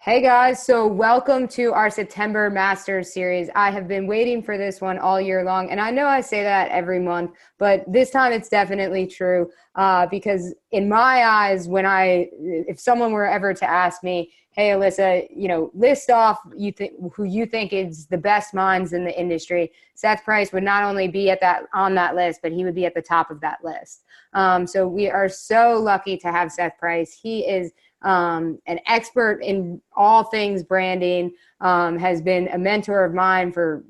Hey guys, so welcome to our September Masters series. I have been waiting for this one all year long, and I know I say that every month, but this time it's definitely true. Because in my eyes, if someone were ever to ask me, "Hey Alyssa, list off who you think is the best minds in the industry," Seth Price would not only be on that list, but he would be at the top of that list. So we are so lucky to have Seth Price. He is an expert in all things branding, has been a mentor of mine for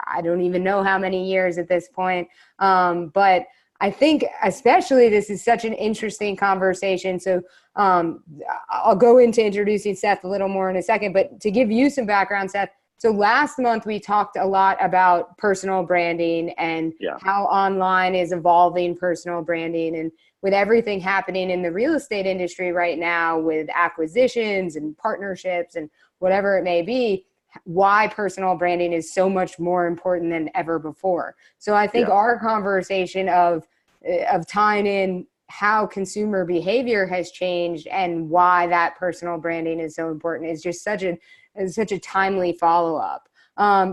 I don't even know how many years at this point. But I think especially this is such an interesting conversation. So I'll go into introducing Seth a little more in a second, but to give you some background, Seth. So last month we talked a lot about personal branding and how online is evolving personal branding, and with everything happening in the real estate industry right now with acquisitions and partnerships and whatever it may be, why personal branding is so much more important than ever before. So I think our conversation of tying in how consumer behavior has changed and why that personal branding is so important is just such a timely follow-up.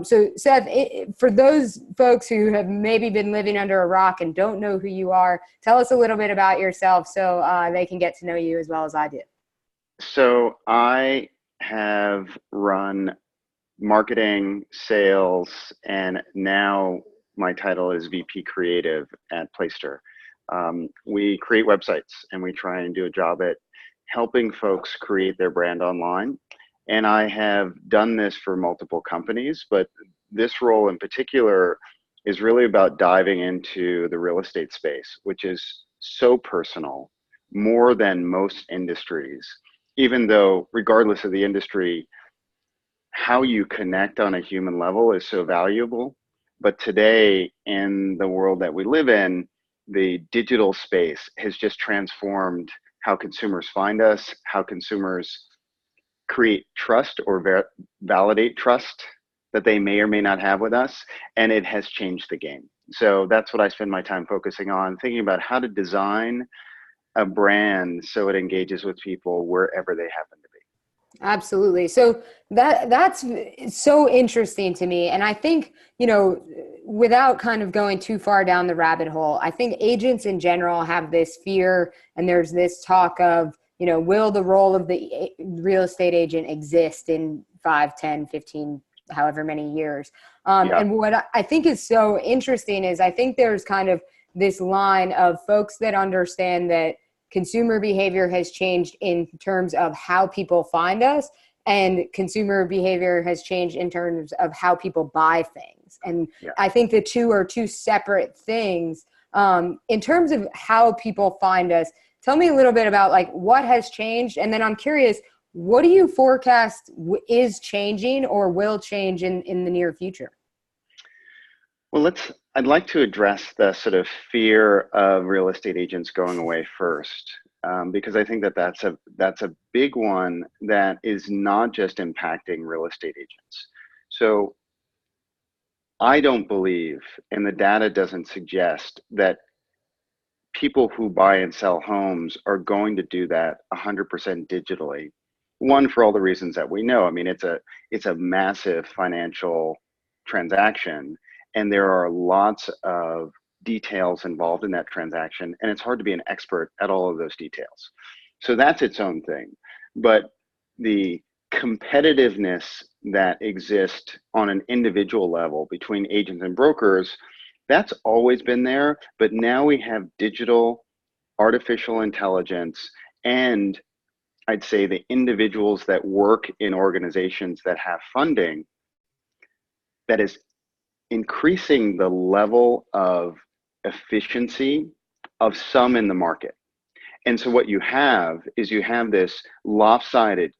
So Seth, for those folks who have maybe been living under a rock and don't know who you are, tell us a little bit about yourself so they can get to know you as well as I do. So I have run marketing, sales, and now my title is VP Creative at Playster. We create websites and we try and do a job at helping folks create their brand online. And I have done this for multiple companies, but this role in particular is really about diving into the real estate space, which is so personal, more than most industries, even though regardless of the industry, how you connect on a human level is so valuable. But today, in the world that we live in, the digital space has just transformed how consumers find us, how consumers create trust or validate trust that they may or may not have with us, and it has changed the game. So that's what I spend my time focusing on, thinking about how to design a brand so it engages with people wherever they happen to be. Absolutely. So that's so interesting to me. And I think, without kind of going too far down the rabbit hole, I think agents in general have this fear, and there's this talk of, will the role of the real estate agent exist in 5, 10, 15, however many years? And what I think is so interesting is I think there's kind of this line of folks that understand that consumer behavior has changed in terms of how people find us, and consumer behavior has changed in terms of how people buy things. And I think the two are two separate things. In terms of how people find us, tell me a little bit about what has changed. And then I'm curious, what do you forecast is changing or will change in the near future? Well, I'd like to address the sort of fear of real estate agents going away first, because I think that's a big one that is not just impacting real estate agents. So I don't believe, and the data doesn't suggest, that people who buy and sell homes are going to do that 100% digitally. One, for all the reasons that we know. I mean, it's a massive financial transaction, and there are lots of details involved in that transaction, and it's hard to be an expert at all of those details. So that's its own thing. But the competitiveness that exists on an individual level between agents and brokers, that's always been there, but now we have digital, artificial intelligence, and I'd say the individuals that work in organizations that have funding that is increasing the level of efficiency of some in the market. And so what you have is this lopsided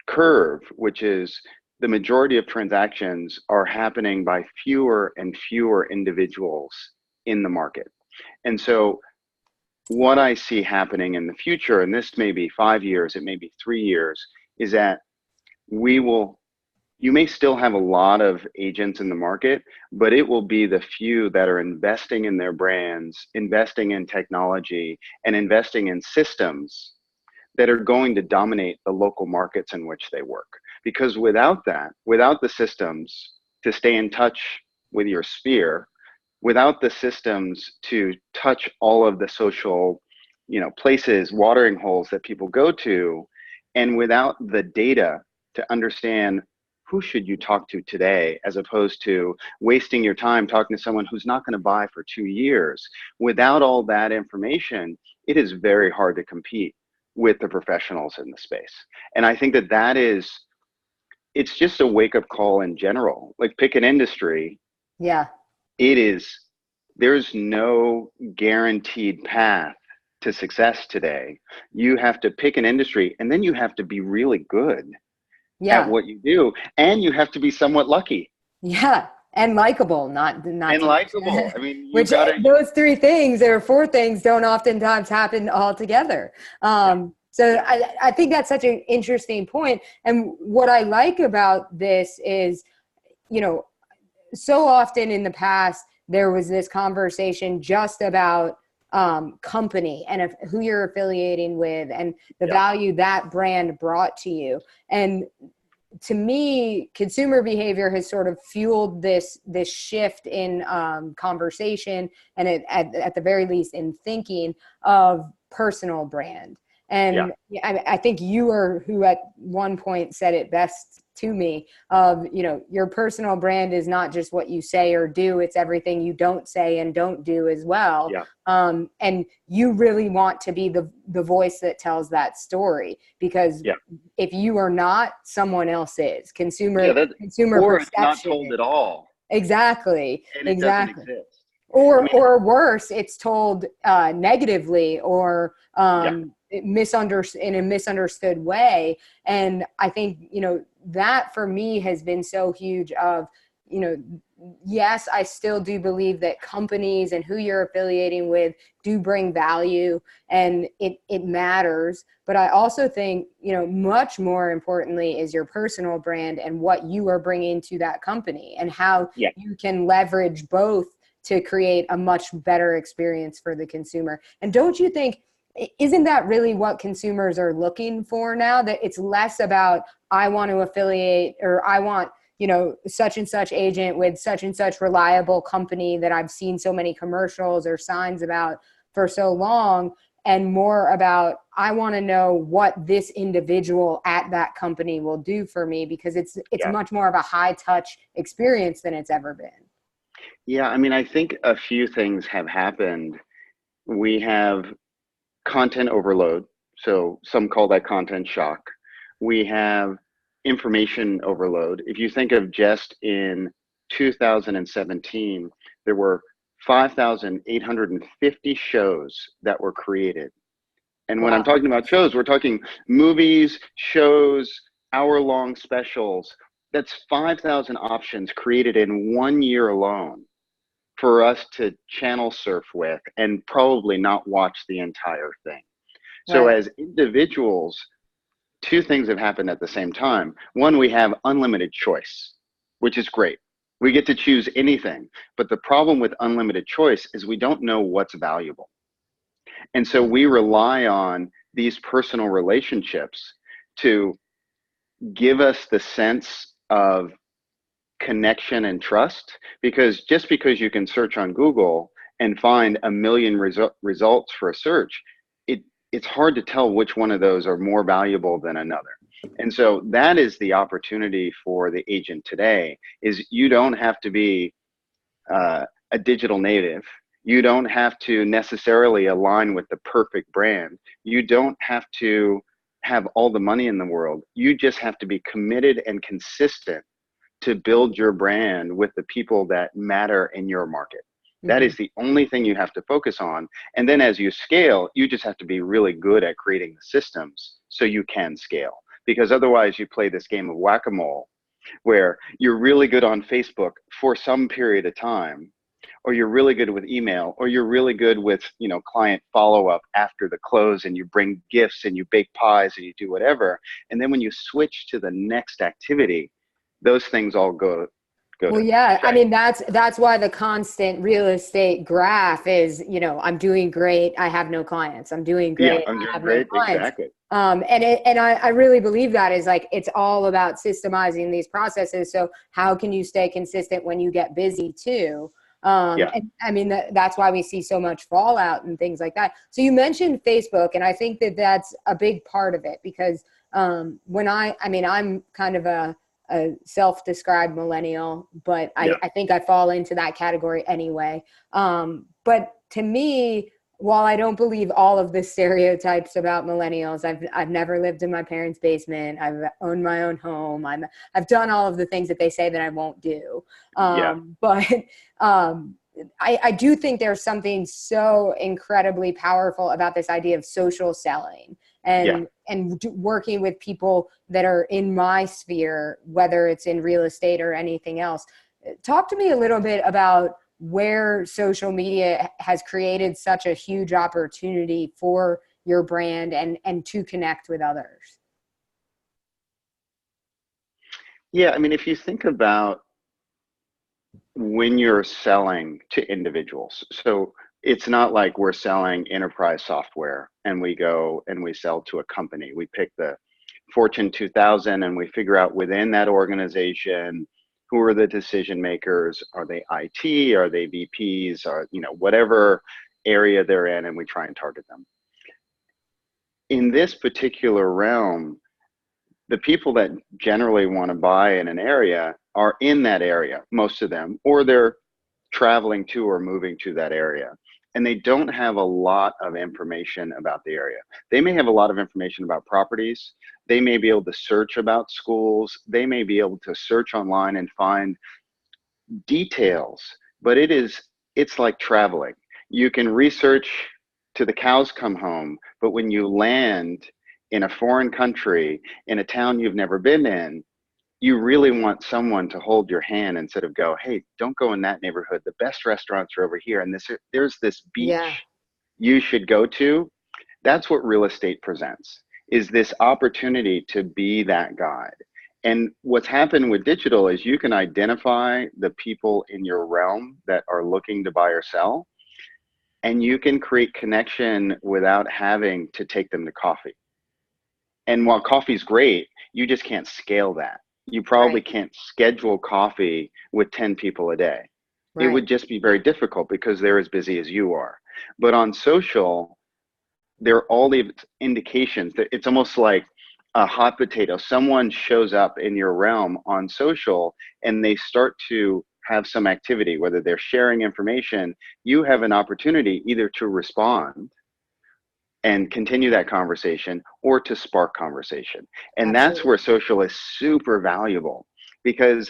curve, which is the majority of transactions are happening by fewer and fewer individuals in the market. And so what I see happening in the future, and this may be 5 years, it may be 3 years, is that you may still have a lot of agents in the market, but it will be the few that are investing in their brands, investing in technology, and investing in systems that are going to dominate the local markets in which they work. Because without that, without the systems to stay in touch with your sphere, without the systems to touch all of the social, places, watering holes that people go to, and without the data to understand who should you talk to today, as opposed to wasting your time talking to someone who's not going to buy for 2 years. Without all that information, it is very hard to compete with the professionals in the space. And I think that it's just a wake-up call in general. Like, pick an industry. Yeah. There's no guaranteed path to success today. You have to pick an industry, and then you have to be really good at what you do, and you have to be somewhat lucky. Yeah. And likable, not and likable. I mean, which those three things or four things don't oftentimes happen all together. So I think that's such an interesting point. And what I like about this is, so often in the past, there was this conversation just about company and who you're affiliating with and the value that brand brought to you. And to me, consumer behavior has sort of fueled this shift in conversation and at the very least in thinking of personal brand. And I think you are who at one point said it best to me of, your personal brand is not just what you say or do, it's everything you don't say and don't do as well. And you really want to be the voice that tells that story, because if you are not, someone else is. Consumer or perception. It's not told at all. Exactly. And it doesn't exist. Or worse, it's told negatively or in a misunderstood way. And I think, that for me has been so huge of, yes, I still do believe that companies and who you're affiliating with do bring value and it matters. But I also think, much more importantly is your personal brand and what you are bringing to that company and how you can leverage both to create a much better experience for the consumer. And don't you think, isn't that really what consumers are looking for now? That it's less about, I want to affiliate or I want, such and such agent with such and such reliable company that I've seen so many commercials or signs about for so long, and more about, I want to know what this individual at that company will do for me, because it's much more of a high touch experience than it's ever been. Yeah, I mean, I think a few things have happened. We have content overload. So some call that content shock. We have information overload. If you think of just in 2017, there were 5,850 shows that were created. And when I'm talking about shows, we're talking movies, shows, hour-long specials. That's 5,000 options created in 1 year alone for us to channel surf with and probably not watch the entire thing. So as individuals, two things have happened at the same time. One, we have unlimited choice, which is great. We get to choose anything. But the problem with unlimited choice is we don't know what's valuable. And so we rely on these personal relationships to give us the sense of connection and trust, because just because you can search on Google and find a million results for a search, it's hard to tell which one of those are more valuable than another. And so that is the opportunity for the agent today, is you don't have to be a digital native. You don't have to necessarily align with the perfect brand. You don't have to have all the money in the world. You just have to be committed and consistent to build your brand with the people that matter in your market. That is the only thing you have to focus on. And then as you scale, you just have to be really good at creating the systems so you can scale. Because otherwise you play this game of whack-a-mole where you're really good on Facebook for some period of time, or you're really good with email, or you're really good with, client follow-up after the close, and you bring gifts and you bake pies and you do whatever. And then when you switch to the next activity, those things all go. Well, yeah, I mean, that's why the constant real estate graph is, I'm doing great, I have no clients. I'm doing great, I'm I doing have great. no clients. Exactly. And I really believe that is like, it's all about systemizing these processes. So how can you stay consistent when you get busy too? Yeah. And I mean, that's why we see so much fallout and things like that. So you mentioned Facebook, and I think that that's a big part of it, because when I mean, I'm kind of a self-described millennial, but Yeah. I think I fall into that category anyway. But to me, while I don't believe all of the stereotypes about millennials, I've never lived in my parents' basement. I've owned my own home. I've done all of the things that they say that I won't do. Yeah. But I do think there's something so incredibly powerful about this idea of social selling Yeah. and working with people that are in my sphere, whether it's in real estate or anything else. Talk to me a little bit about where social media has created such a huge opportunity for your brand and to connect with others. Yeah. I mean, if you think about when you're selling to individuals, so it's not like we're selling enterprise software and we go and we sell to a company. We pick the Fortune 2000 and we figure out within that organization who are the decision makers. Are they IT? Are they VPs? Or, whatever area they're in, and we try and target them. In this particular realm, the people that generally want to buy in an area are in that area, most of them, or they're traveling to or moving to that area. And they don't have a lot of information about the area. They may have a lot of information about properties. They may be able to search about schools. They may be able to search online and find details, but it's like traveling. You can research to the cows come home, but when you land in a foreign country, in a town you've never been in, you really want someone to hold your hand instead of go, hey, don't go in that neighborhood. The best restaurants are over here. And there's this Yeah, beach you should go to. That's what real estate presents, is this opportunity to be that guide. And what's happened with digital is you can identify the people in your realm that are looking to buy or sell, and you can create connection without having to take them to coffee. And while coffee's great, you just can't scale that. You probably right, can't schedule coffee with 10 people a day. It right. would just be very difficult because they're as busy as you are. But on social, there are all these indications that it's almost like a hot potato. Someone shows up in your realm on social and they start to have some activity, whether they're sharing information. You have an opportunity either to respond and continue that conversation or to spark conversation. And that's Absolutely. where social is super valuable, because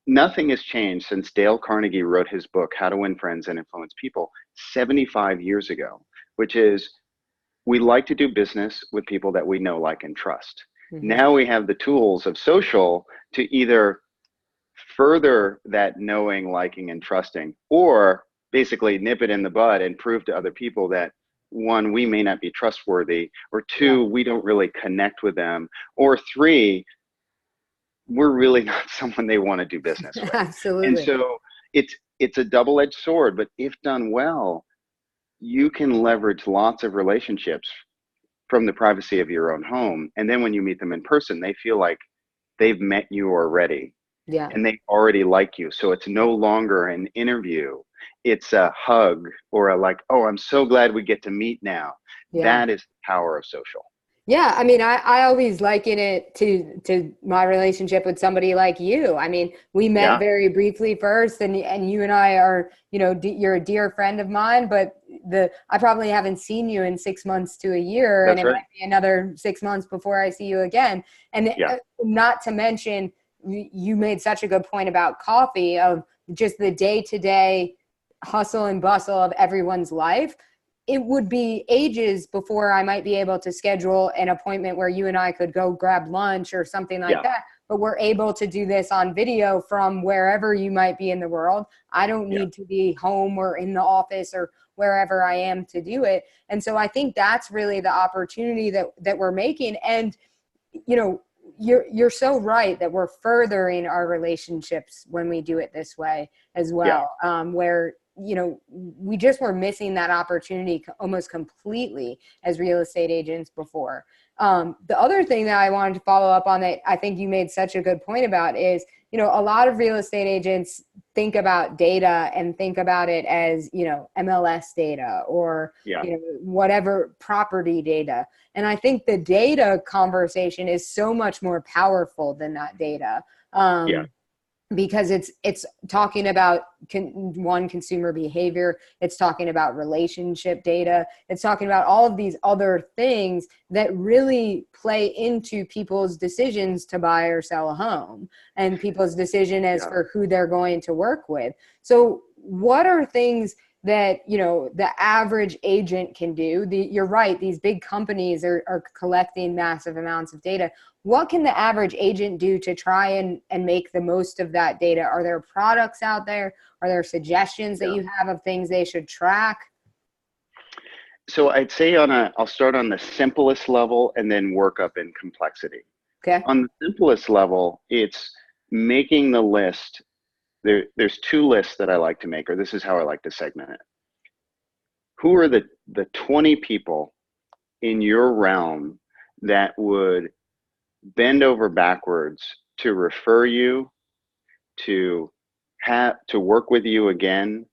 nothing has changed since Dale Carnegie wrote his book, How to Win Friends and Influence People, 75 years ago, which is we like to do business with people that we know, like, and trust. Mm-hmm. Now we have the tools of social to either further that knowing, liking, and trusting, or basically nip it in the bud and prove to other people that, one, we may not be trustworthy, or Yeah, two, we don't really connect with them, or three, we're really not someone they want to do business with. And absolutely. so it's a double-edged sword, but if done well, you can leverage lots of relationships from the privacy of your own home. And then when you meet them in person, they feel like they've met you already Yeah, and they already like you. So it's no longer an interview. It's a hug or a like, oh, I'm so glad we get to meet now. yeah. That is the power of social. Yeah, I mean, I always liken it to my relationship with somebody like you. I mean, we met Yeah, very briefly first, and you and I are, you're a dear friend of mine, but I probably haven't seen you in 6 months to a year, and that's it right. might be another 6 months before I see you again. And Yeah, not to mention, you made such a good point about coffee, of just the day-to-day hustle and bustle of everyone's life. It would be ages before I might be able to schedule an appointment where you and I could go grab lunch or something like yeah, that. But we're able to do this on video from wherever you might be in the world. I don't yeah, need to be home or in the office or wherever I am to do it. And so I think that's really the opportunity that we're making. And, you're so right that we're furthering our relationships when we do it this way as yeah, well, where we just were missing that opportunity almost completely as real estate agents before. The other thing that I wanted to follow up on that I think you made such a good point about is, a lot of real estate agents think about data and think about it as, MLS data or, whatever property data. And I think the data conversation is so much more powerful than that data. Because it's talking about consumer behavior, it's talking about relationship data, it's talking about all of these other things that really play into people's decisions to buy or sell a home and people's decision as for who they're going to work with. So what are things that the average agent can do? You're right, these big companies are collecting massive amounts of data. What can the average agent do to try and make the most of that data? Are there products out there? Are there suggestions that you have of things they should track? So I'd say I'll start on the simplest level and then work up in complexity. Okay. On the simplest level, it's making the list. There's two lists that I like to make, or this is how I like to segment it. Who are the 20 people in your realm that would bend over backwards to refer you, to work with you again,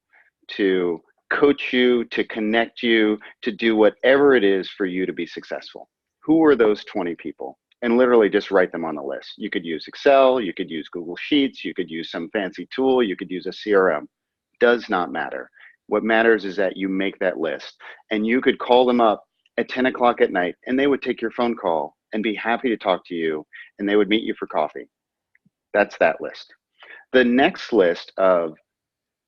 to coach you, to connect you, to do whatever it is for you to be successful? Who are those 20 people? And literally just write them on the list. You could use Excel, you could use Google Sheets, you could use some fancy tool, you could use a CRM. Does not matter. What matters is that you make that list, and you could call them up at 10 o'clock at night and they would take your phone call and be happy to talk to you, and they would meet you for coffee. That's that list. The next list of,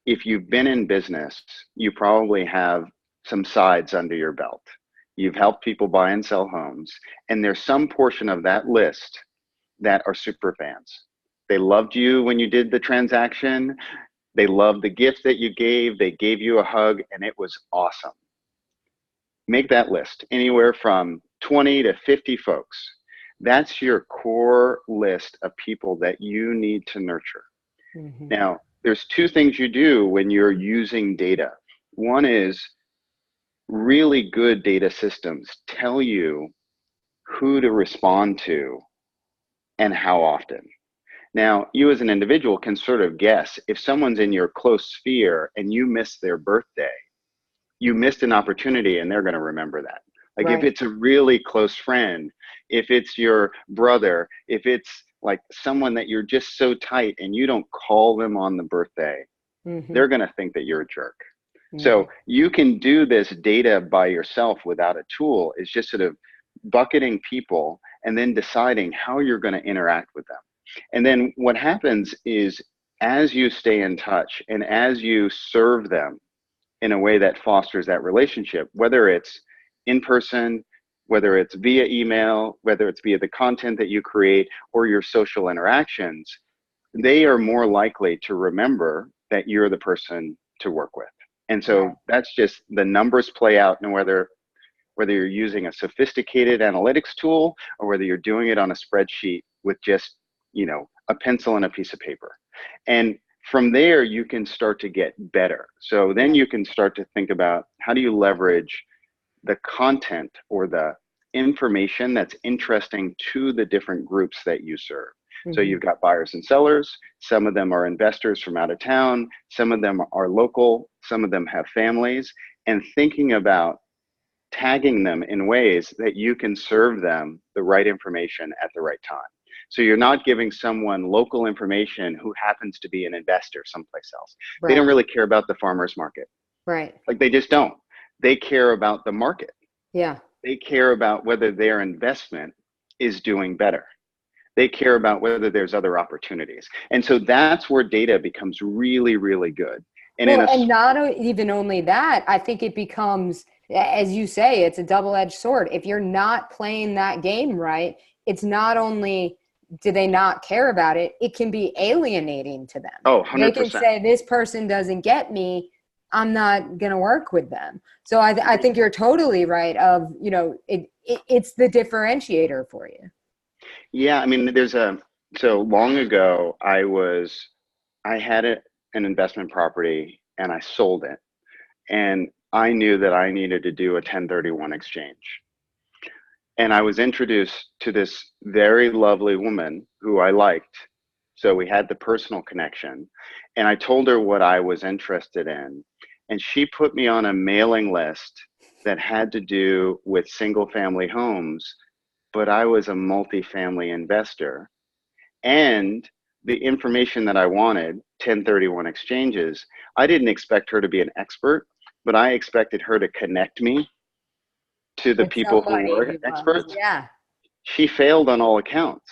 if you've been in business, you probably have some sides under your belt. You've helped people buy and sell homes, and there's some portion of that list that are super fans. They loved you when you did the transaction. They loved the gift that you gave. They gave you a hug, and it was awesome. Make that list, anywhere from 20 to 50 folks. That's your core list of people that you need to nurture. Mm-hmm. Now, there's two things you do when you're using data. One is, really good data systems tell you who to respond to and how often. Now, you as an individual can sort of guess if someone's in your close sphere and you miss their birthday, you missed an opportunity and they're going to remember that. Like right. If it's a really close friend, if it's your brother, if it's like someone that you're just so tight and you don't call them on the birthday, they're going to think that you're a jerk. So you can do this data by yourself without a tool. It's just sort of bucketing people and then deciding how you're going to interact with them. And then what happens is, as you stay in touch and as you serve them in a way that fosters that relationship, whether it's in person, whether it's via email, whether it's via the content that you create or your social interactions, they are more likely to remember that you're the person to work with. And so that's just, the numbers play out, and whether you're using a sophisticated analytics tool or whether you're doing it on a spreadsheet with just, a pencil and a piece of paper. And from there, you can start to get better. So then you can start to think about, how do you leverage the content or the information that's interesting to the different groups that you serve. So you've got buyers and sellers. Some of them are investors from out of town. Some of them are local. Some of them have families. And thinking about tagging them in ways that you can serve them the right information at the right time. So you're not giving someone local information who happens to be an investor someplace else. Right. They don't really care about the farmer's market. Right. Like, they just don't. They care about the market. Yeah. They care about whether their investment is doing better. They care about whether there's other opportunities. And so that's where data becomes really, really good. And not even only that, I think it becomes, as you say, it's a double-edged sword. If you're not playing that game right, it's not only do they not care about it, it can be alienating to them. Oh, 100%. They can say, this person doesn't get me, I'm not going to work with them. So I think you're totally right of, it's the differentiator for you. Yeah, I mean, so long ago, I had an investment property, and I sold it. And I knew that I needed to do a 1031 exchange. And I was introduced to this very lovely woman who I liked. So we had the personal connection. And I told her what I was interested in. And she put me on a mailing list that had to do with single family homes. But I was a multifamily investor. And the information that I wanted, 1031 exchanges, I didn't expect her to be an expert, but I expected her to connect me to the With people who somebody were who was, experts. yeah. She failed on all accounts.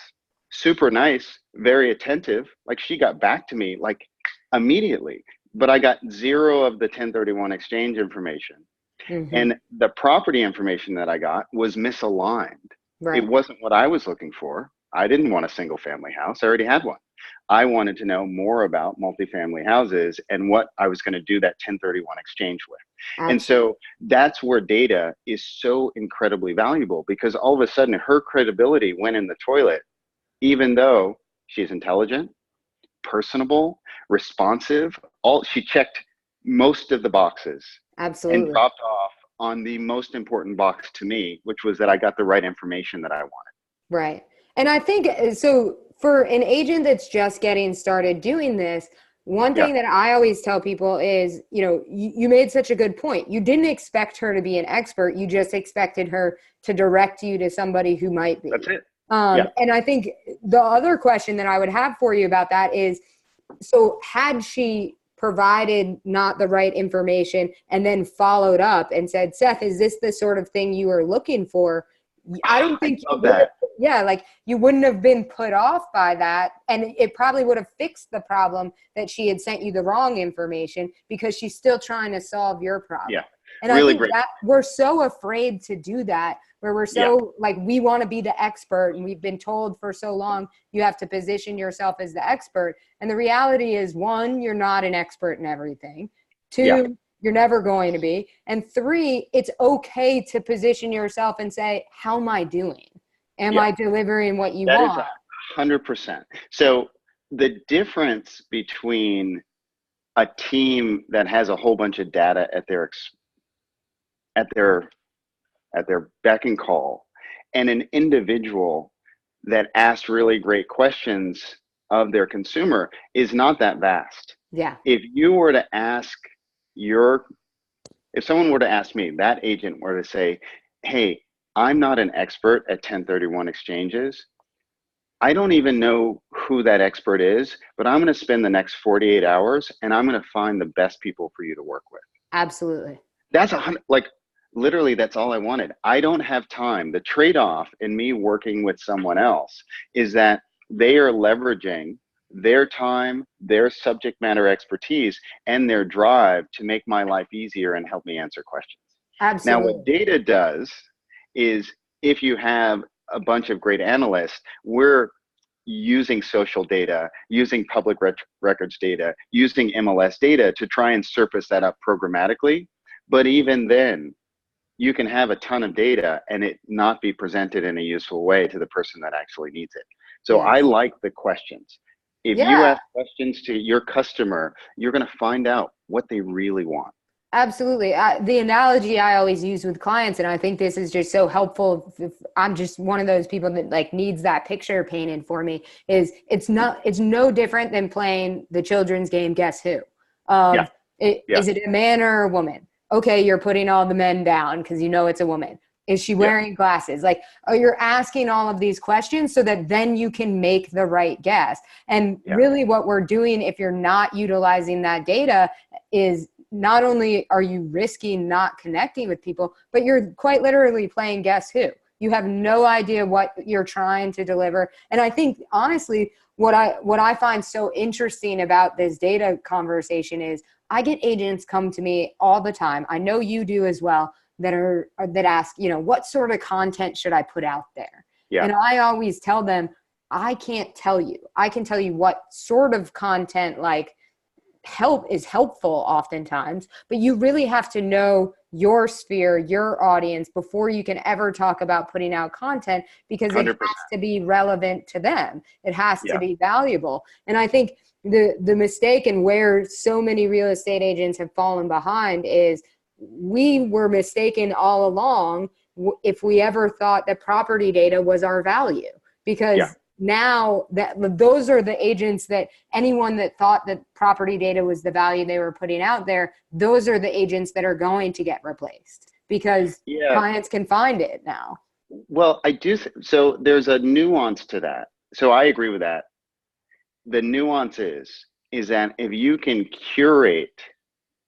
Super nice, very attentive. Like, she got back to me like immediately, but I got zero of the 1031 exchange information. Mm-hmm. And the property information that I got was misaligned. Right. It wasn't what I was looking for. I didn't want a single family house. I already had one. I wanted to know more about multifamily houses and what I was going to do that 1031 exchange with. Absolutely. And so that's where data is so incredibly valuable, because all of a sudden her credibility went in the toilet, even though she's intelligent, personable, responsive. She checked most of the boxes. Absolutely. And dropped off on the most important box to me, which was that I got the right information that I wanted. Right. And I think, so for an agent that's just getting started doing this, one thing that I always tell people is, you made such a good point. You didn't expect her to be an expert. You just expected her to direct you to somebody who might be. That's it. And I think the other question that I would have for you about that is, so had she provided not the right information and then followed up and said, Seth, is this the sort of thing you were looking for? I don't think you wouldn't have been put off by that. And it probably would have fixed the problem that she had sent you the wrong information, because she's still trying to solve your problem. Yeah. And really I think great. that we're so afraid to do that, where we're so like, we want to be the expert, and we've been told for so long, you have to position yourself as the expert. And the reality is, 1, you're not an expert in everything. 2, you're never going to be. And 3, it's okay to position yourself and say, how am I doing? Am I delivering what you want? That is 100%. So the difference between a team that has a whole bunch of data at their beck and call, and an individual that asks really great questions of their consumer is not that vast. Yeah. If someone were to ask me, that agent were to say, hey, I'm not an expert at 1031 exchanges. I don't even know who that expert is, but I'm going to spend the next 48 hours and I'm going to find the best people for you to work with. Absolutely. That's literally, that's all I wanted. I don't have time. The trade-off in me working with someone else is that they are leveraging their time, their subject matter expertise, and their drive to make my life easier and help me answer questions. Absolutely. Now, what data does is, if you have a bunch of great analysts, we're using social data, using public records data, using MLS data to try and surface that up programmatically. But even then, you can have a ton of data and it not be presented in a useful way to the person that actually needs it. So I like the questions. If you ask questions to your customer, you're going to find out what they really want. Absolutely. The analogy I always use with clients, and I think this is just so helpful, if I'm just one of those people that like needs that picture painted for me, is it's no different than playing the children's game, Guess Who? Is it a man or a woman? Okay, you're putting all the men down because you know it's a woman. Is she wearing glasses? Like, you're asking all of these questions so that then you can make the right guess. And really what we're doing, if you're not utilizing that data, is not only are you risking not connecting with people, but you're quite literally playing Guess Who. You have no idea what you're trying to deliver. And I think, honestly, what I find so interesting about this data conversation is I get agents come to me all the time. I know you do as well, that ask, what sort of content should I put out there? Yeah. And I always tell them, I can't tell you. I can tell you what sort of content is helpful oftentimes, but you really have to know your sphere, your audience, before you can ever talk about putting out content, because it 100%. has to be relevant to them. It has to Yeah. be valuable. And I think the mistake, and where so many real estate agents have fallen behind, is we were mistaken all along if we ever thought that property data was our value, because now that those are the agents, that anyone that thought that property data was the value they were putting out there, those are the agents that are going to get replaced, because clients can find it now. Well, I do. So there's a nuance to that. So I agree with that. The nuance is that if you can curate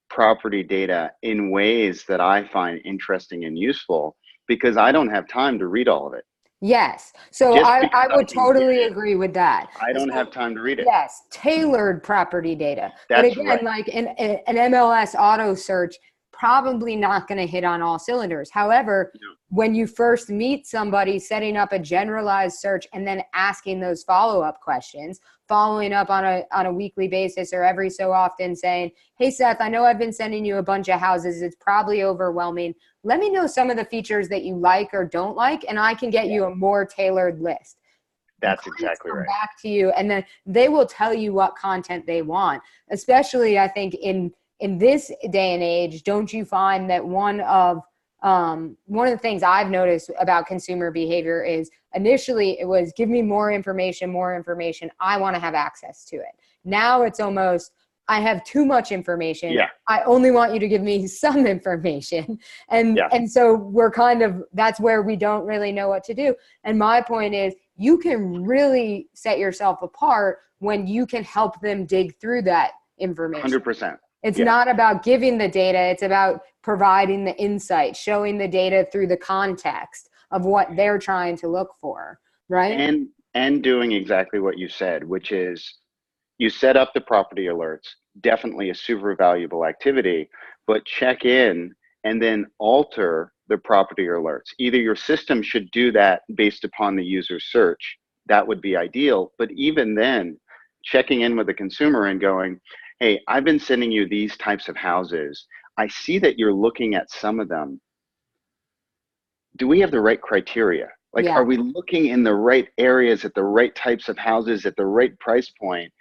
property data in ways that I find interesting and useful, because I don't have time to read all of it. Yes. So I would totally agree with that. I don't have time to read it. Yes. Tailored property data. That's but again, right. like an MLS auto search, probably not going to hit on all cylinders. However, when you first meet somebody, setting up a generalized search and then asking those follow-up questions, following up on a weekly basis or every so often, saying, hey, Seth, I know I've been sending you a bunch of houses. It's probably overwhelming. Let me know some of the features that you like or don't like, and I can get you a more tailored list. That's exactly right. Back to you, and then they will tell you what content they want. Especially, I think, in this day and age, don't you find that one of the things I've noticed about consumer behavior is, initially it was, give me more information. I want to have access to it. Now it's almost, I have too much information. Yeah. I only want you to give me some information. And so we're kind of, that's where we don't really know what to do. And my point is, you can really set yourself apart when you can help them dig through that information. 100%. It's not about giving the data. It's about providing the insight, showing the data through the context of what they're trying to look for, right? And doing exactly what you said, which is, you set up the property alerts, definitely a super valuable activity, but check in and then alter the property alerts. Either your system should do that based upon the user's search. That would be ideal. But even then, checking in with the consumer and going, hey, I've been sending you these types of houses. I see that you're looking at some of them. Do we have the right criteria? Like, are we looking in the right areas at the right types of houses at the right price point?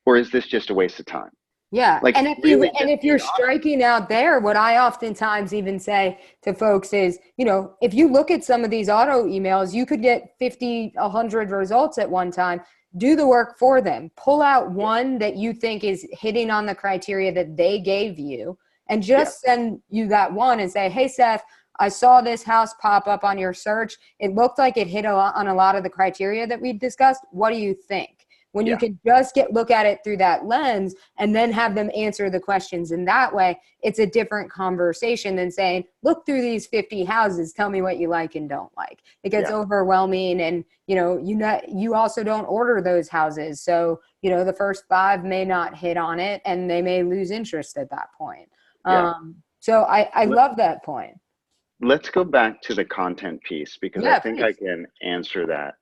Or is this just a waste of time? Yeah. Like, and if you're striking out there, what I oftentimes even say to folks is, if you look at some of these auto emails, you could get 50, 100 results at one time. Do the work for them. Pull out one that you think is hitting on the criteria that they gave you, and just send you that one and say, hey, Seth, I saw this house pop up on your search. It looked like it hit on a lot of the criteria that we discussed. What do you think? When you can just look at it through that lens and then have them answer the questions in that way, it's a different conversation than saying, look through these 50 houses, tell me what you like and don't like. It gets overwhelming, and you also don't order those houses. So, the first 5 may not hit on it, and they may lose interest at that point. So I love that point. Let's go back to the content piece, because I think I can answer that.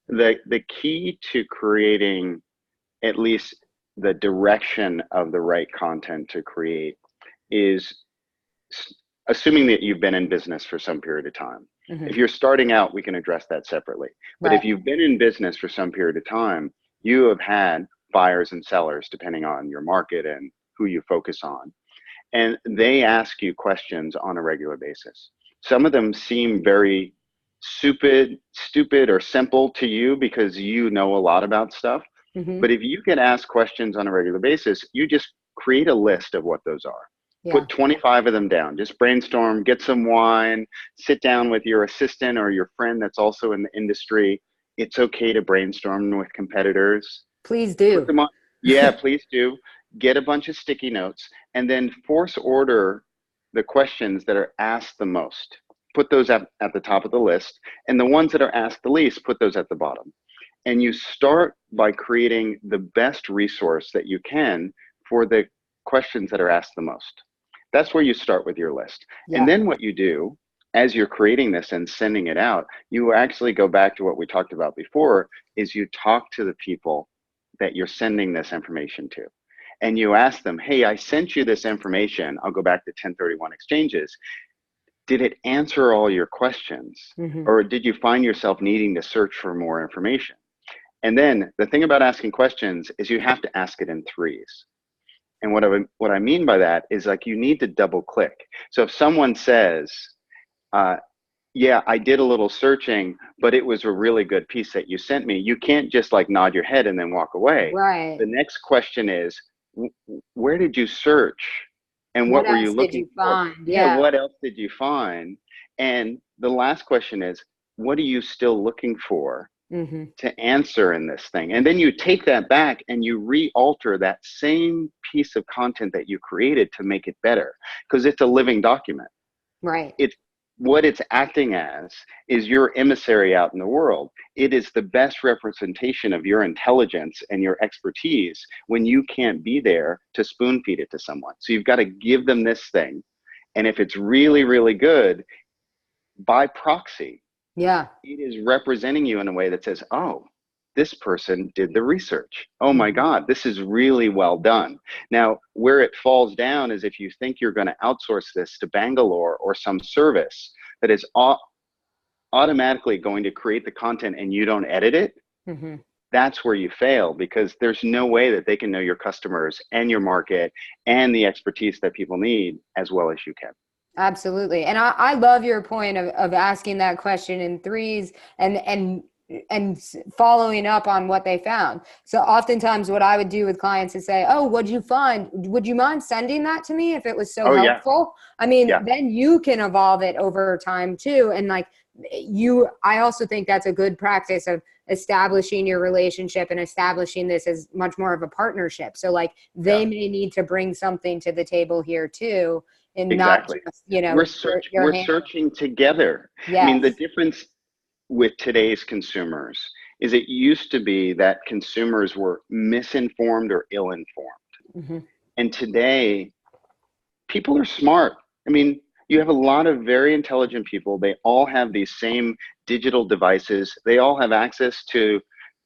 The key to creating at least the direction of the right content to create is assuming that you've been in business for some period of time. Mm-hmm. If you're starting out, we can address that separately. But if you've been in business for some period of time, you have had buyers and sellers, depending on your market and who you focus on. And they ask you questions on a regular basis. Some of them seem very stupid or simple to you because you know a lot about stuff. Mm-hmm. But if you can ask questions on a regular basis, you just create a list of what those are. Put 25 of them down. Just brainstorm, get some wine, sit down with your assistant or your friend that's also in the industry. It's okay to brainstorm with competitors. Please do. Put them on. Please do. Get a bunch of sticky notes and then force order the questions that are asked the most. Put those at the top of the list, and the ones that are asked the least, put those at the bottom. And you start by creating the best resource that you can for the questions that are asked the most. That's where you start with your list. And then what you do as you're creating this and sending it out, you actually go back to what we talked about before, is you talk to the people that you're sending this information to. and you ask them, hey, I sent you this information. I'll go back to 1031 exchanges. Did it answer all your questions? Mm-hmm. Or did you find yourself needing to search for more information? And then the thing about asking questions is you have to ask it in threes. And what I mean by that is, like, you need to double click. So if someone says, yeah, I did a little searching, but it was a really good piece that you sent me, you can't just like nod your head and then walk away. Right. The next question is, where did you search? And What what were you else did looking you for? find? Yeah, Yeah. what else did you find? And the last question is, what are you still looking for Mm-hmm. to answer in this thing? And then you take that back and you re-alter that same piece of content that you created to make it better, because it's a living document. Right. It's what it's acting as is your emissary out in the world. It is the best representation of your intelligence and your expertise when you can't be there to spoon feed it to someone. So you've got to give them this thing. And if it's really, really good, by proxy, Yeah. it is representing you in a way that says, oh, this person did the research. Oh my Mm-hmm. God, this is really well done. Now, where it falls down is if you think you're going to outsource this to Bangalore or some service that is automatically going to create the content and you don't edit it, Mm-hmm. that's where you fail, because there's no way that they can know your customers and your market and the expertise that people need as well as you can. Absolutely. And I love your point of asking that question in threes and following up on what they found. So oftentimes what I would do with clients is say, oh, what'd you find? Would you mind sending that to me if it was so Oh yeah. helpful? I mean, Yeah. then you can evolve it over time too. And like I also think that's a good practice of establishing your relationship and establishing this as much more of a partnership. So like they Yeah. may need to bring something to the table here too, and not Exactly. just, your We're hand. searching together. I mean, the Yes. difference with today's consumers is it used to be that consumers were misinformed or ill-informed. Mm-hmm. And today, people are smart. I mean, you have a lot of very intelligent people. They all have these same digital devices. They all have access to,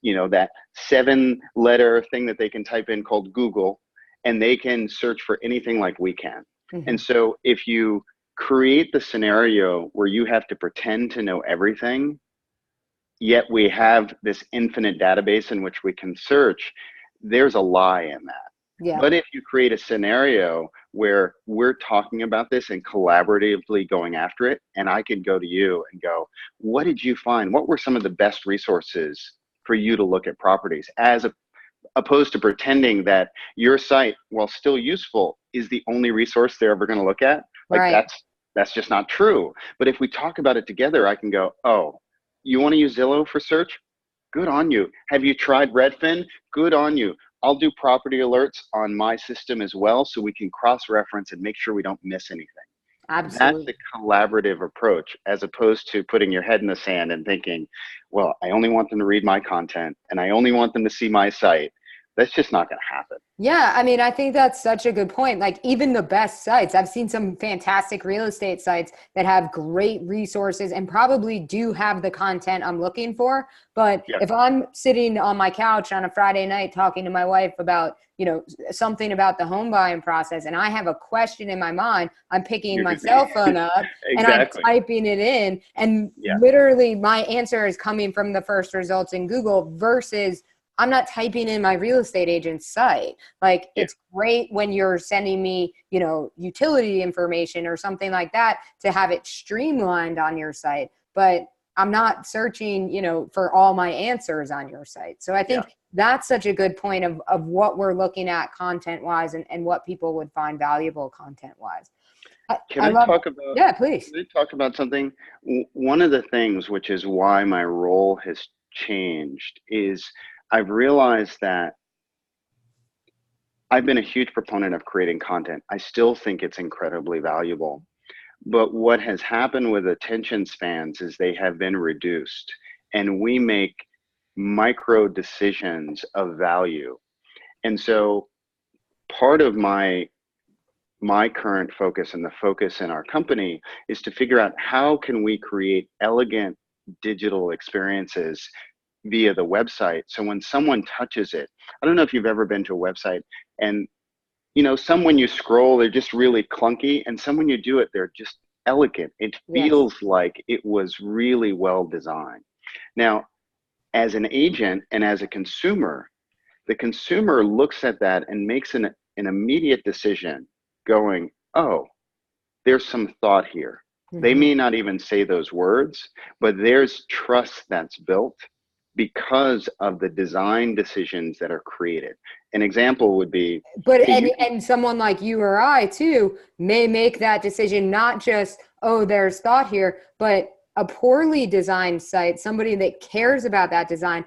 that 7-letter thing that they can type in called Google, and they can search for anything like we can. Mm-hmm. And so if you create the scenario where you have to pretend to know everything, yet we have this infinite database in which we can search, there's a lie in that. Yeah. But if you create a scenario where we're talking about this and collaboratively going after it, and I could go to you and go, what did you find? What were some of the best resources for you to look at properties, opposed to pretending that your site, while still useful, is the only resource they're ever going to look at? Like Right. that's just not true. But if we talk about it together, I can go, oh, you want to use Zillow for search? Good on you. Have you tried Redfin? Good on you. I'll do property alerts on my system as well, so we can cross-reference and make sure we don't miss anything. That's Absolutely. the collaborative approach, as opposed to putting your head in the sand and thinking, well, I only want them to read my content and I only want them to see my site. That's just not going to happen. Yeah, I mean, I think that's such a good point. Like even the best sites, I've seen some fantastic real estate sites that have great resources and probably do have the content I'm looking for. But Yeah. if I'm sitting on my couch on a Friday night talking to my wife about, something about the home buying process, and I have a question in my mind, I'm picking my cell phone up and I'm Exactly. typing it in, and Yeah. literally my answer is coming from the first results in Google versus I'm not typing in my real estate agent's site. Like it's great when you're sending me, utility information or something like that to have it streamlined on your site, but I'm not searching, for all my answers on your site. So I think that's such a good point of what we're looking at content wise and what people would find valuable content wise. Can I talk about, yeah, please. can I talk about something? One of the things, which is why my role has changed, is I've realized that I've been a huge proponent of creating content. I still think it's incredibly valuable. But what has happened with attention spans is they have been reduced, and we make micro decisions of value. And so part of my current focus and the focus in our company is to figure out how can we create elegant digital experiences via the website. So when someone touches it, I don't know if you've ever been to a website and some when you scroll, they're just really clunky, and some when you do it, they're just elegant. It Yes. feels like it was really well designed. Now, as an agent and as a consumer, the consumer looks at that and makes an immediate decision going, oh, there's some thought here. They Mm-hmm. may not even say those words, but there's trust that's built because of the design decisions that are created. An example would be, But hey, you can, and someone like you or I too may make that decision, not just, oh, there's thought here, but a poorly designed site, somebody that cares about that design.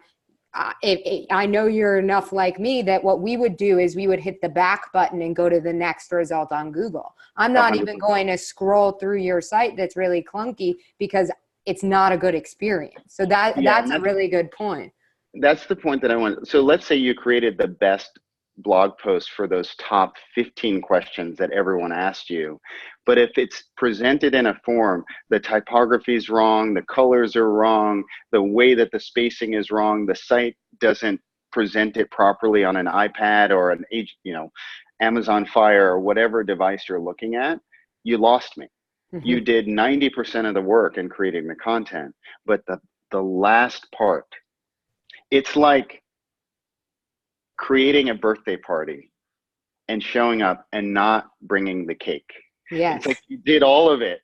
I know you're enough like me that what we would do is we would hit the back button and go to the next result on Google. I'm not even 100%. going to scroll through your site that's really clunky because it's not a good experience. So Yeah, that's and a really good point. that's the point that I want. So let's say you created the best blog post for those top 15 questions that everyone asked you. But if it's presented in a form, the typography is wrong, the colors are wrong, the way that the spacing is wrong, the site doesn't present it properly on an iPad or an Amazon Fire or whatever device you're looking at, you lost me. Mm-hmm. You did 90% of the work in creating the content, but the last part, it's like creating a birthday party and showing up and not bringing the cake. It's like Yes. you did all of it,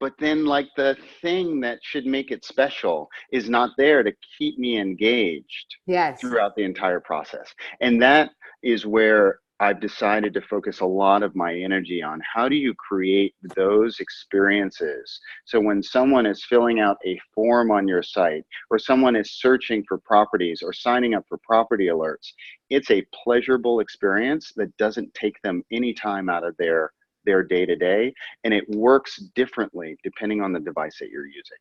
but then like the thing that should make it special is not there to keep me engaged Yes. throughout the entire process. And that is where I've decided to focus a lot of my energy on. How do you create those experiences? So when someone is filling out a form on your site, or someone is searching for properties or signing up for property alerts, it's a pleasurable experience that doesn't take them any time out of their day-to-day, and it works differently depending on the device that you're using.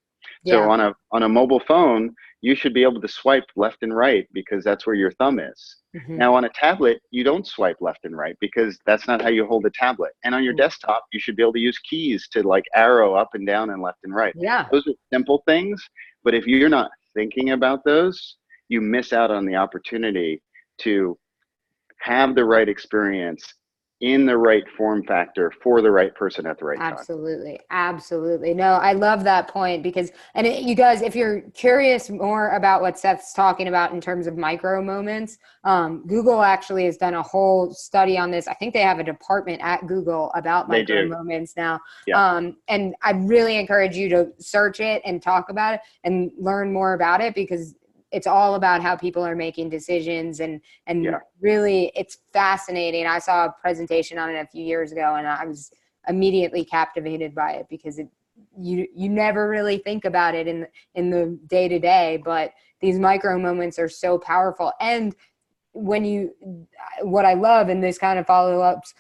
So Yeah. on a mobile phone, you should be able to swipe left and right because that's where your thumb is. Mm-hmm. Now on a tablet, you don't swipe left and right because that's not how you hold a tablet. And on your desktop, you should be able to use keys to like arrow up and down and left and right. Yeah. Those are simple things, but if you're not thinking about those, you miss out on the opportunity to have the right experience in the right form factor for the right person at the right time. Absolutely. Absolutely. No, I love that point because, you guys, if you're curious more about what Seth's talking about in terms of micro moments, Google actually has done a whole study on this. I think they have a department at Google about They micro do. moments now. Yeah. And I really encourage you to search it and talk about it and learn more about it because it's all about how people are making decisions and Yeah. really it's fascinating. I saw a presentation on it a few years ago and I was immediately captivated by it because you never really think about it in the day to day, but these micro moments are so powerful. And what I love, and this kind of follow-ups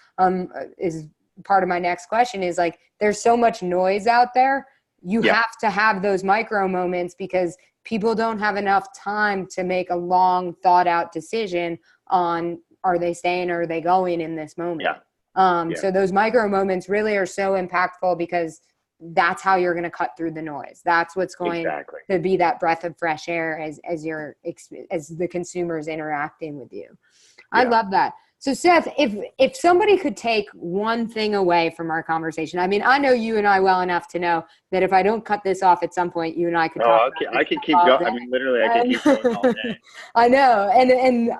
is part of my next question, is like there's so much noise out there. You have to have those micro moments because people don't have enough time to make a long thought out decision on are they staying or are they going in this moment. So those micro moments really are so impactful because that's how you're going to cut through the noise. That's what's going to be that breath of fresh air as the consumer is interacting with you. I love that. So Seth, if somebody could take one thing away from our conversation, I mean, I know you and I well enough to know that if I don't cut this off at some point, you and I could talk about I could keep going. I mean, literally, I could keep going all day. I know. And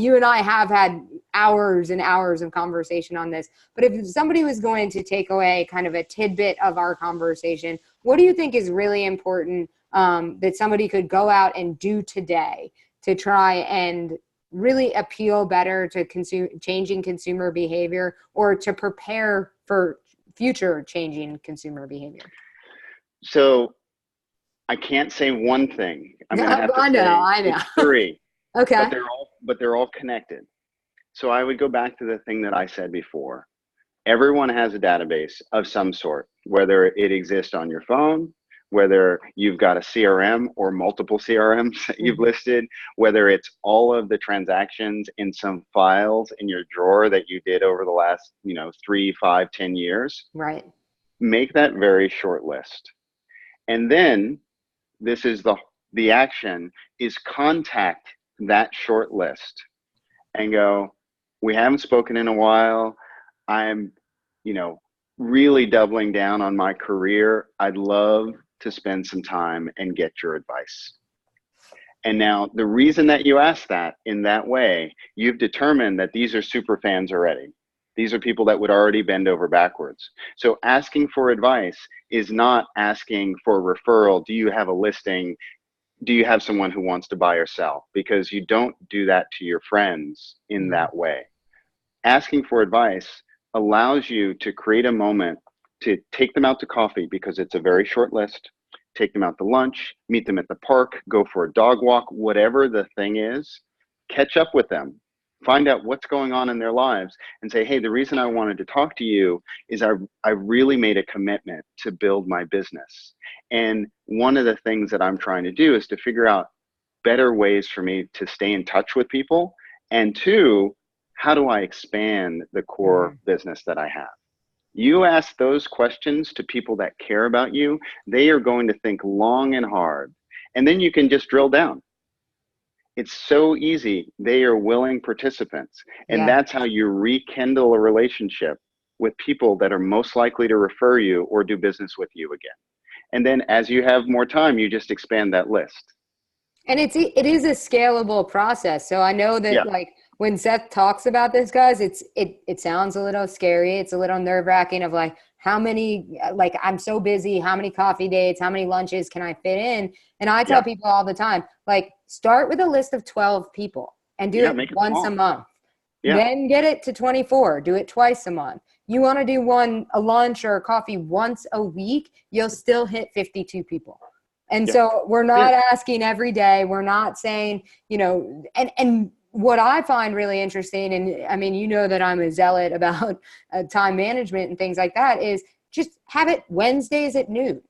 you and I have had hours and hours of conversation on this. But if somebody was going to take away kind of a tidbit of our conversation, what do you think is really important that somebody could go out and do today to try and really appeal better to changing consumer behavior or to prepare for future changing consumer behavior? So I can't say one thing. I'm going to have to I know. it's three. Okay. But they're all connected. So I would go back to the thing that I said before. Everyone has a database of some sort, whether it exists on your phone, whether you've got a CRM or multiple CRMs that you've listed, whether it's all of the transactions in some files in your drawer that you did over the last, 3, 5, 10 years. Right. Make that very short list. And then this is the action is contact that short list and go, we haven't spoken in a while. I'm, you know, really doubling down on my career. I'd love to spend some time and get your advice. And now the reason that you asked that in that way, you've determined that these are super fans already. These are people that would already bend over backwards. So asking for advice is not asking for a referral. Do you have a listing? Do you have someone who wants to buy or sell? Because you don't do that to your friends in that way. Asking for advice allows you to create a moment to take them out to coffee, because it's a very short list. Take them out to lunch, meet them at the park, go for a dog walk, whatever the thing is, catch up with them, find out what's going on in their lives, and say, hey, the reason I wanted to talk to you is I really made a commitment to build my business. And one of the things that I'm trying to do is to figure out better ways for me to stay in touch with people. And two, how do I expand the core business that I have? You ask those questions to people that care about you, they are going to think long and hard. And then you can just drill down. It's so easy. They are willing participants. And that's how you rekindle a relationship with people that are most likely to refer you or do business with you again. And then as you have more time, you just expand that list. And it is a scalable process. So I know that like when Seth talks about this, guys, it sounds a little scary. It's a little nerve wracking of like, how many, like, I'm so busy, how many coffee dates, how many lunches can I fit in? And I tell people all the time, like, start with a list of 12 people and do it once a month. Then get it to 24, do it twice a month. You want to do a lunch or a coffee once a week, you'll still hit 52 people. And so we're not asking every day. We're not saying, you know, and what I find really interesting, and I mean, you know that I'm a zealot about time management and things like that, is just have it Wednesdays at noon.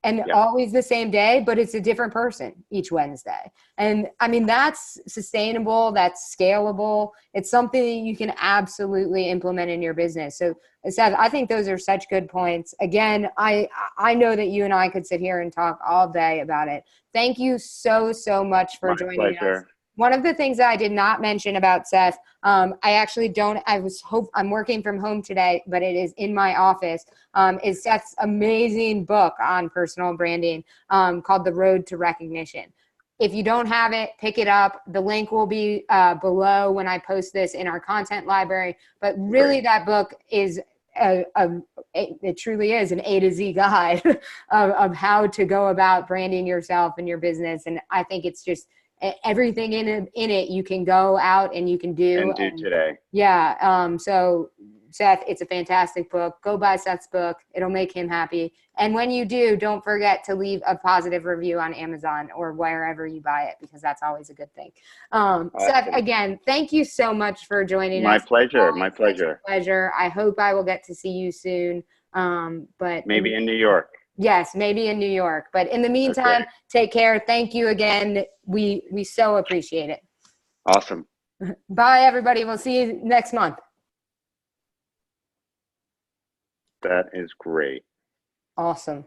And always the same day, but it's a different person each Wednesday. And I mean, that's sustainable, that's scalable. It's something that you can absolutely implement in your business. So Seth, I think those are such good points. Again, I know that you and I could sit here and talk all day about it. Thank you so much for joining us. One of the things that I did not mention about Seth, I'm working from home today, but it is in my office, is Seth's amazing book on personal branding called The Road to Recognition. If you don't have it, pick it up. The link will be below when I post this in our content library. But really, that book is it truly is an A to Z guide of how to go about branding yourself and your business. And I think it's just everything in it you can go out and you can do today. So Seth, it's a fantastic book. Go buy Seth's book. It'll make him happy. And when you do, don't forget to leave a positive review on Amazon or wherever you buy it, because that's always a good thing. Seth, again, thank you so much for joining us. My pleasure. I hope I will get to see you soon. But maybe in New York. Yes, maybe in New York. But in the meantime, take care. Thank you again. We so appreciate it. Awesome. Bye, everybody. We'll see you next month. That is great. Awesome.